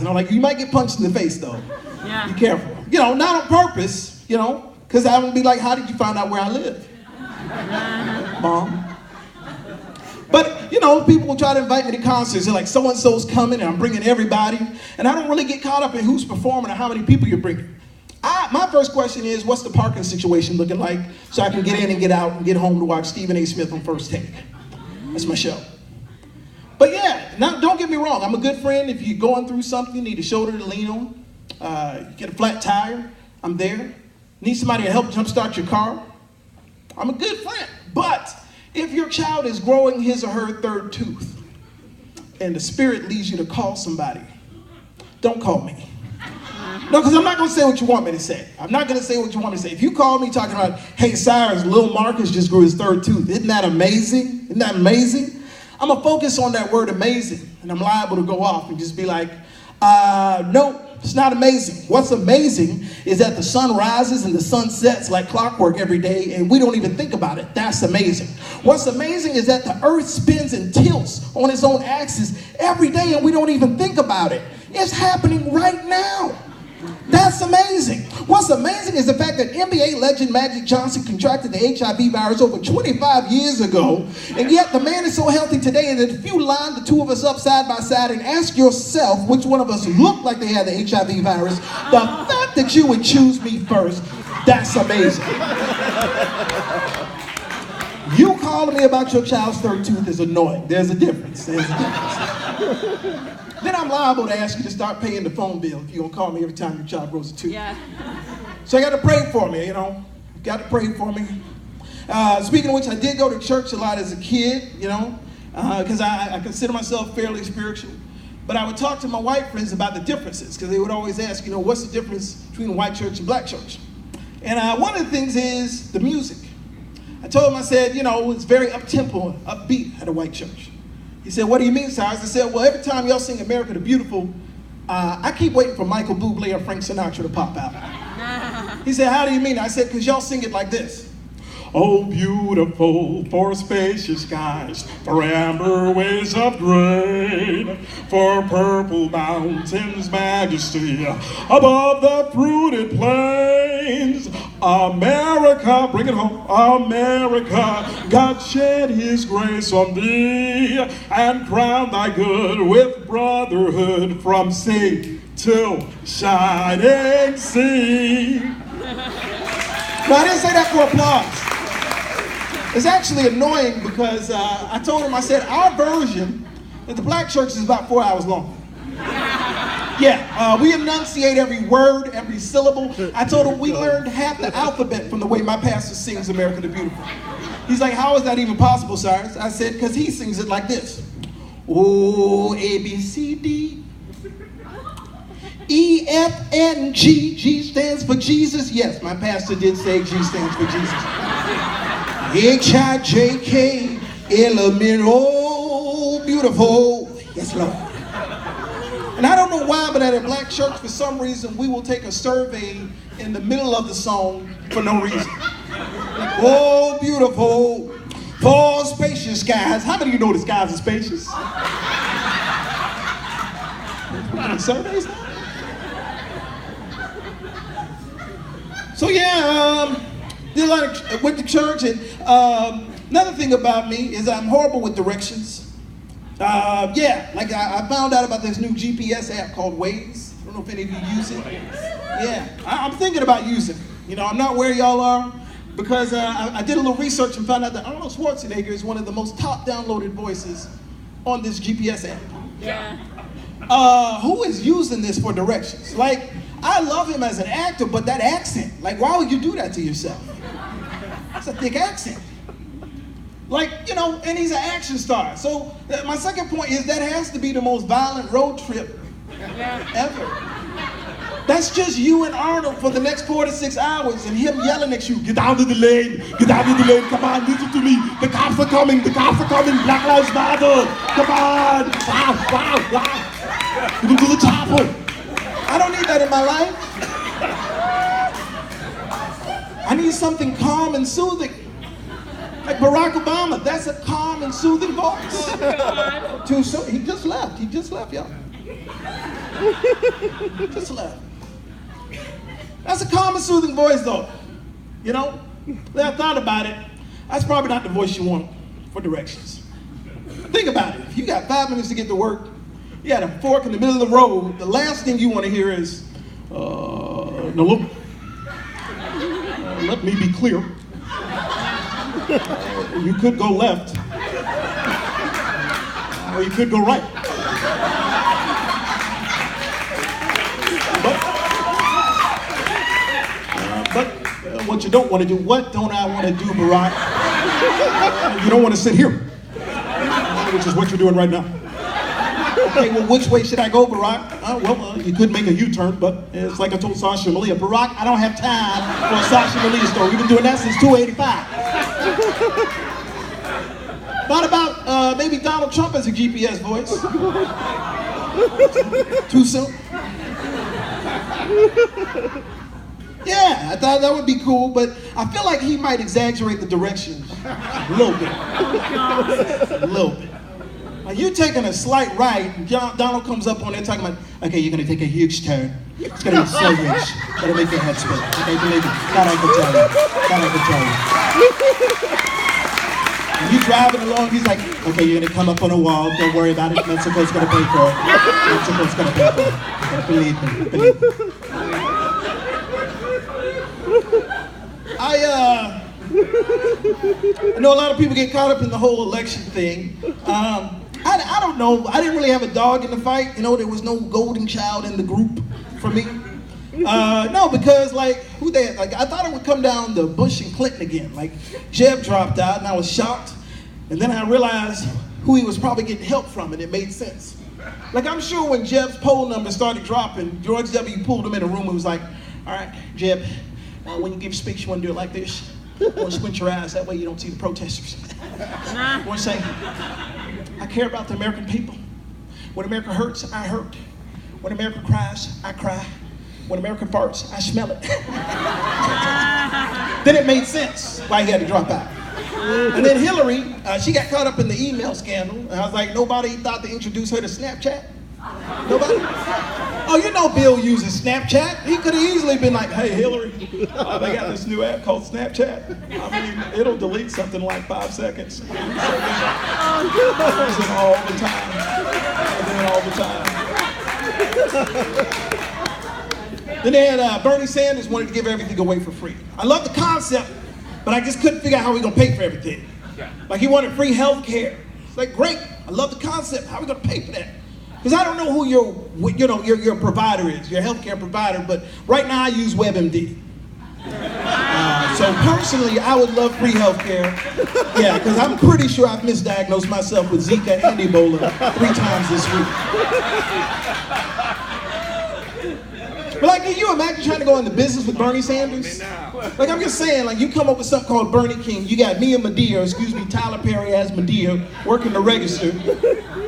And I'm like, you might get punched in the face though. Yeah. Be careful. You know, not on purpose, you know, because I would be like, how did you find out where I live? Mom. But, you know, people will try to invite me to concerts. They're like, so-and-so's coming and I'm bringing everybody. And I don't really get caught up in who's performing or how many people you're bringing. My first question is, what's the parking situation looking like so I can get in and get out and get home to watch Stephen A. Smith on First Take? That's my show. But yeah, now don't get me wrong. I'm a good friend. If you're going through something, need a shoulder to lean on, you get a flat tire, I'm there. Need somebody to help jumpstart your car, I'm a good friend. But if your child is growing his or her third tooth and the Spirit leads you to call somebody, don't call me. No, because I'm not going to say what you want me to say. I'm not going to say what you want me to say. If you call me talking about, hey, Cyrus, little Marcus just grew his third tooth. Isn't that amazing? Isn't that amazing? I'm going to focus on that word amazing, and I'm liable to go off and just be like, no, it's not amazing. What's amazing is that the sun rises and the sun sets like clockwork every day, and we don't even think about it. That's amazing. What's amazing is that the earth spins and tilts on its own axis every day, and we don't even think about it. It's happening right now. That's amazing. What's amazing is the fact that NBA legend Magic Johnson contracted the HIV virus over 25 years ago, and yet the man is so healthy today that if you line the two of us up side by side and ask yourself which one of us looked like they had the HIV virus, the fact that you would choose me first, that's amazing. You calling me about your child's third tooth is annoying. There's a difference. There's a difference. Then I'm liable to ask you to start paying the phone bill if you're going to call me every time your child grows a tooth. Yeah. So I got to pray for me, you know. Got to pray for me. Speaking of which, I did go to church a lot as a kid, you know, because I consider myself fairly spiritual. But I would talk to my white friends about the differences, because they would always ask, you know, what's the difference between a white church and black church? And one of the things is the music. I told him, I said, you know, it's very up-tempo, upbeat at a white church. He said, what do you mean, Cyrus? I said, well, every time y'all sing America the Beautiful, I keep waiting for Michael Bublé or Frank Sinatra to pop out. He said, how do you mean? I said, because y'all sing it like this. Oh, beautiful for spacious skies, for amber waves of grain, for purple mountains' majesty, above the fruited plains. America, bring it home, America, God shed his grace on thee, and crowned thy good with brotherhood from sea to shining sea. No, I didn't say that for applause. It's actually annoying because I told him, I said, our version at the black church is about 4 hours long. Yeah, we enunciate every word, every syllable. I told him we learned half the alphabet from the way my pastor sings America the Beautiful. He's like, how is that even possible, Cyrus? I said, because he sings it like this. O, A, B, C, D, E, F, N, G. G stands for Jesus. Yes, my pastor did say G stands for Jesus. H-I-J-K, L-M-N, oh, beautiful. Yes, Lord. And I don't know why, but at a black church, for some reason, we will take a survey in the middle of the song for no reason. Like, oh, beautiful, for spacious skies. How many of you know the skies are spacious? Surveys now? So yeah, did a lot of, went to church, and another thing about me is I'm horrible with directions. Yeah, like I found out about this new GPS app called Waze. I don't know if any of you use it. Yeah, I'm thinking about using it. You know, I'm not where y'all are, because I did a little research and found out that Arnold Schwarzenegger is one of the most top downloaded voices on this GPS app. Yeah. Who is using this for directions? Like, I love him as an actor, but that accent, like, why would you do that to yourself? That's a thick accent. Like, you know, and he's an action star. So my second point is that has to be the most violent road trip ever. That's just you and Arnold for the next 4 to 6 hours, and him yelling at you, get out of the lane, get out of the lane, come on, listen to me, the cops are coming, Black Lives Matter, come on, wow, you can do the chopper. I don't need that in my life. I need something calm and soothing. Like Barack Obama, that's a calm and soothing voice. Oh, Too soon. He just left, y'all. Just laugh. That's a calm and soothing voice, though. You know? Then I thought about it. That's probably not the voice you want for directions. Think about it. If you got 5 minutes to get to work, you got a fork in the middle of the road, the last thing you want to hear is, no, look, let me be clear. You could go left, or you could go right. But what you don't want to do, what don't I want to do, Barack? You don't want to sit here, which is what you're doing right now. Okay, well, which way should I go, Barack? You could make a U-turn, but it's like I told Sasha Malia, Barack, I don't have time for a Sasha Malia story. We've been doing that since 285. Thought about maybe Donald Trump as a GPS voice. Too soon? Yeah, I thought that would be cool, but I feel like he might exaggerate the directions a little bit. A little bit. Like you're taking a slight right, and Donald comes up on there talking about, okay, you're gonna take a huge turn. It's gonna be so rich. Gonna make your head spin. Okay, believe me. That I can tell you. That I can tell you. And you driving along, he's like, okay, you're gonna come up on a wall, don't worry about it. Mexico's gonna pay for it. Mexico's gonna pay for it. Okay, believe me, believe me. I know a lot of people get caught up in the whole election thing. I don't know. I didn't really have a dog in the fight. You know, there was no golden child in the group for me. No, because like I thought it would come down to Bush and Clinton again. Like Jeb dropped out, and I was shocked. And then I realized who he was probably getting help from, and it made sense. Like I'm sure when Jeb's poll numbers started dropping, George W. pulled him in a room and was like, "All right, Jeb, when you give a speech, you want to do it like this. You want to squint your eyes, that way you don't see the protesters. You want to say, I care about the American people. When America hurts, I hurt. When America cries, I cry. When America farts, I smell it." Then it made sense why he had to drop out. And then Hillary, she got caught up in the email scandal. And I was like, nobody thought to introduce her to Snapchat? Nobody? Oh, you know Bill uses Snapchat. He could have easily been like, hey, Hillary, they got this new app called Snapchat. I mean, it'll delete something in like 5 seconds. So I use it all the time. I do it all the time. Then they had Bernie Sanders wanted to give everything away for free. I love the concept, but I just couldn't figure out how we're going to pay for everything. Like he wanted free health care. It's like, great, I love the concept. How are we going to pay for that? Because I don't know who your provider is, your healthcare provider, but right now I use WebMD. So personally, I would love free healthcare. Yeah, because I'm pretty sure I've misdiagnosed myself with Zika and Ebola 3 times this week. But like, can you imagine trying to go into business with Bernie Sanders? Like, I'm just saying, like, you come up with something called Bernie King. You got me and Medea, Tyler Perry as Medea, working the register.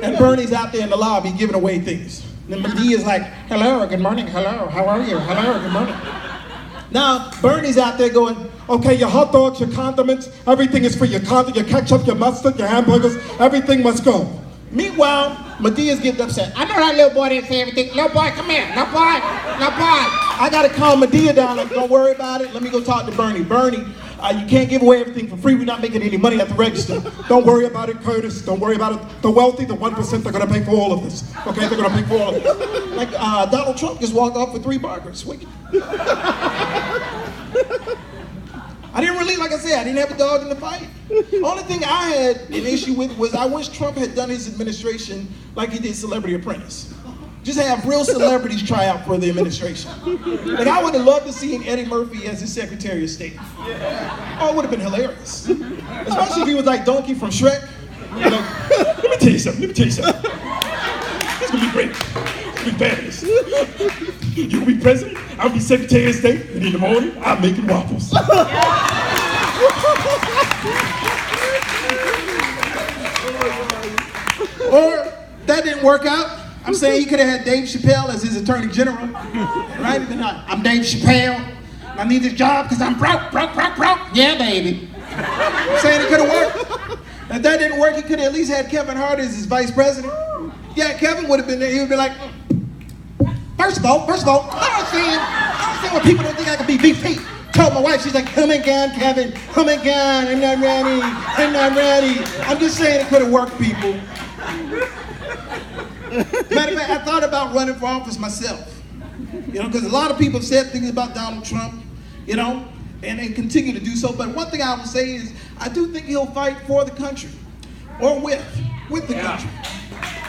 And Bernie's out there in the lobby giving away things. And Medea's like, hello, good morning, hello, how are you? Hello, good morning. Now, Bernie's out there going, okay, your hot dogs, your condiments, everything is for your ketchup, your mustard, your hamburgers, everything must go. Meanwhile, Medea's getting upset. I know that little boy didn't say everything. Little boy, come here. Little boy. I got to calm Medea down. Like, don't worry about it. Let me go talk to Bernie. Bernie, you can't give away everything for free. We're not making any money at the register. Don't worry about it, Curtis. Don't worry about it. The wealthy, the 1%, they're going to pay for all of this. Okay, they're going to pay for all of this. Like, Donald Trump just walked off with 3 burgers. I didn't really, like I said, I didn't have a dog in the fight. Only thing I had an issue with was I wish Trump had done his administration like he did Celebrity Apprentice. Just have real celebrities try out for the administration. Like I would have loved to see Eddie Murphy as his Secretary of State. Oh, it would have been hilarious. Especially if he was like Donkey from Shrek. You know, let me tell you something. It's gonna be great. It's gonna be fabulous. You'll be president, I'll be Secretary of State, and in the morning, I'm making waffles. Or, that didn't work out. I'm saying he could have had Dave Chappelle as his Attorney General. Right? I'm Dave Chappelle. I need this job because I'm broke. Yeah, baby. I'm saying it could have worked. If that didn't work, he could have at least had Kevin Hart as his vice president. Yeah, Kevin would have been there. He would be like, First of all, I understand when people don't think I can be VP. Told my wife, she's like, come again, Kevin, come again, I'm not ready. I'm just saying it could have worked, people. Matter of fact, I thought about running for office myself. Because a lot of people have said things about Donald Trump, and they continue to do so. But one thing I will say is, I do think he'll fight for the country, or with the country.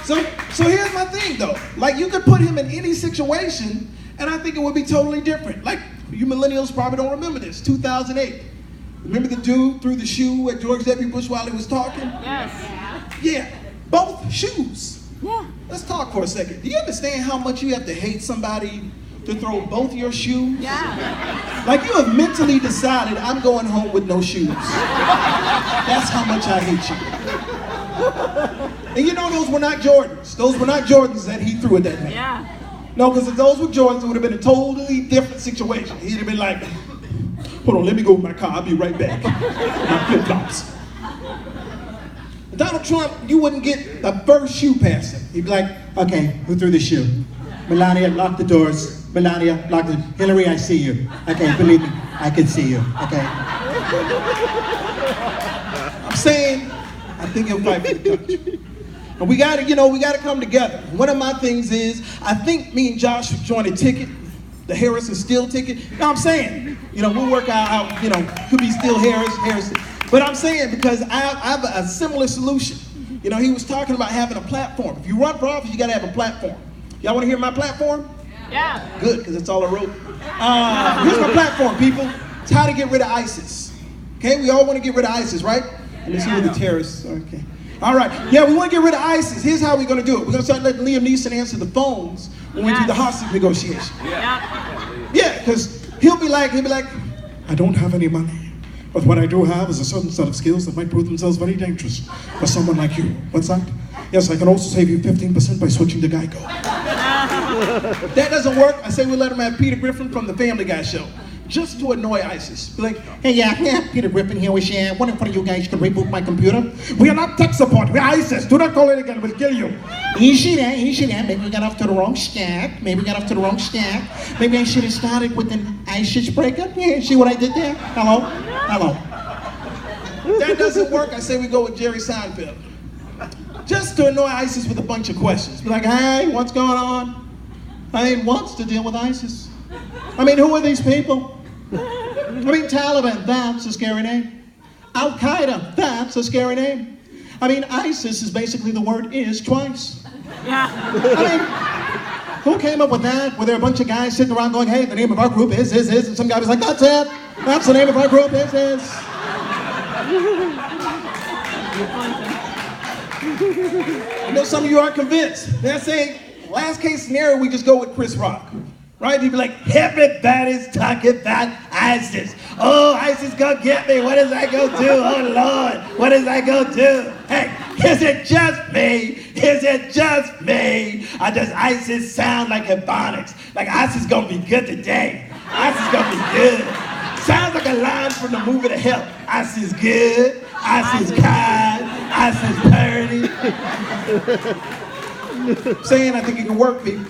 So here's my thing, though. Like, you could put him in any situation, and I think it would be totally different. Like, you millennials probably don't remember this, 2008. Remember the dude threw the shoe at George W. Bush while he was talking? Yes. Yeah, both shoes. Yeah. Let's talk for a second. Do you understand how much you have to hate somebody to throw both your shoes? Yeah. Like, you have mentally decided, I'm going home with no shoes. That's how much I hate you. And those were not Jordans. Those were not Jordans that he threw at that man. Yeah. No, because if those were Jordans, it would have been a totally different situation. He'd have been like, hold on, let me go with my car, I'll be right back. My flip-flops. Donald Trump, you wouldn't get the first shoe past him. He'd be like, okay, who threw the shoe? Melania, lock the doors. Melania, lock the... Hillary, I see you. Okay, believe me, I can see you, okay? I'm saying, I think he'll fight for the country. And we gotta come together. One of my things is, I think me and Josh should join a ticket, the Harrison Steel ticket. You know what I'm saying? We'll work out, could be Steel Harrison. But I'm saying, because I have a similar solution. He was talking about having a platform. If you run for office, you gotta have a platform. Y'all wanna hear my platform? Yeah. Good, because that's all I wrote. Here's my platform, people. It's how to get rid of ISIS. Okay, we all wanna get rid of ISIS, right? Let me see who the terrorists are, okay. All right, yeah, we want to get rid of ISIS. Here's how we're going to do it. We're going to start letting Liam Neeson answer the phones when we do the hostage negotiation. Yeah, because he'll be like, I don't have any money, but what I do have is a certain set of skills that might prove themselves very dangerous for someone like you. What's that? Yes, I can also save you 15% by switching to Geico. That doesn't work. I say we let him have Peter Griffin from the Family Guy show, just to annoy ISIS. Be like, hey, yeah, Peter Griffin here. One of you guys can reboot my computer. We are not tech support. We're ISIS. Do not call it again. We'll kill you. Easy there. Maybe we got off to the wrong stack. Maybe I should have started with an ISIS breakup. Yeah, see what I did there? Hello? That doesn't work. I say we go with Jerry Seinfeld. Just to annoy ISIS with a bunch of questions. Be like, hey, what's going on? Wants to deal with ISIS. Who are these people? Taliban, that's a scary name. Al-Qaeda, that's a scary name. ISIS is basically the word is twice. Yeah. Who came up with that? Were there a bunch of guys sitting around going, hey, the name of our group is, and some guy was like, that's it. That's the name of our group, is. Some of you aren't convinced. They're saying, last case scenario, we just go with Chris Rock. Right? He'd be like, everybody's talking about ISIS. Oh, ISIS gonna get me. What is that gonna do? Oh, Lord, what is that gonna do? Hey, is it just me? Or does ISIS sound like Ebonics? Like ISIS gonna be good today. ISIS gonna be good. Sounds like a line from the movie The Help. ISIS good. ISIS kind. ISIS purty. Saying I think it can work, people.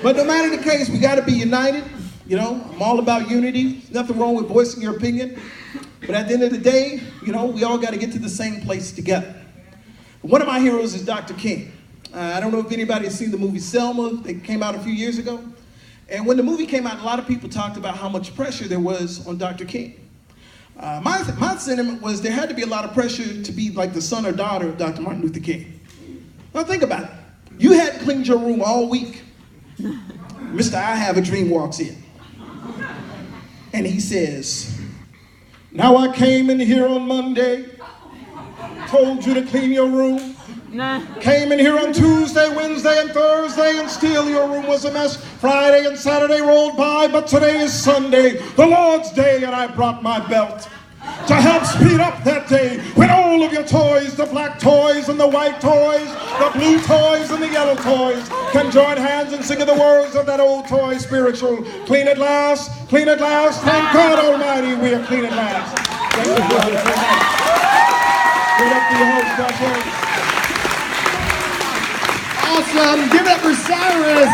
But no matter the case, we got to be united. I'm all about unity. There's nothing wrong with voicing your opinion. But at the end of the day, we all got to get to the same place together. One of my heroes is Dr. King. I don't know if anybody has seen the movie Selma. It came out a few years ago. And when the movie came out, a lot of people talked about how much pressure there was on Dr. King. My sentiment was there had to be a lot of pressure to be like the son or daughter of Dr. Martin Luther King. Now think about it. You hadn't cleaned your room all week. Mr. I Have a Dream walks in. And he says, now I came in here on Monday, told you to clean your room. Nah. Came in here on Tuesday, Wednesday, and Thursday, and still your room was a mess. Friday and Saturday rolled by, but today is Sunday, the Lord's day, and I brought my belt to help speed up that day when all of your toys, the black toys and the white toys, the blue toys and the yellow toys, can join hands and sing the words of that old toy spiritual. Clean at last, thank God Almighty, we are clean at last. Thank you, brother. Give it up for your host, Josh Harris. Awesome, give it up for Cyrus.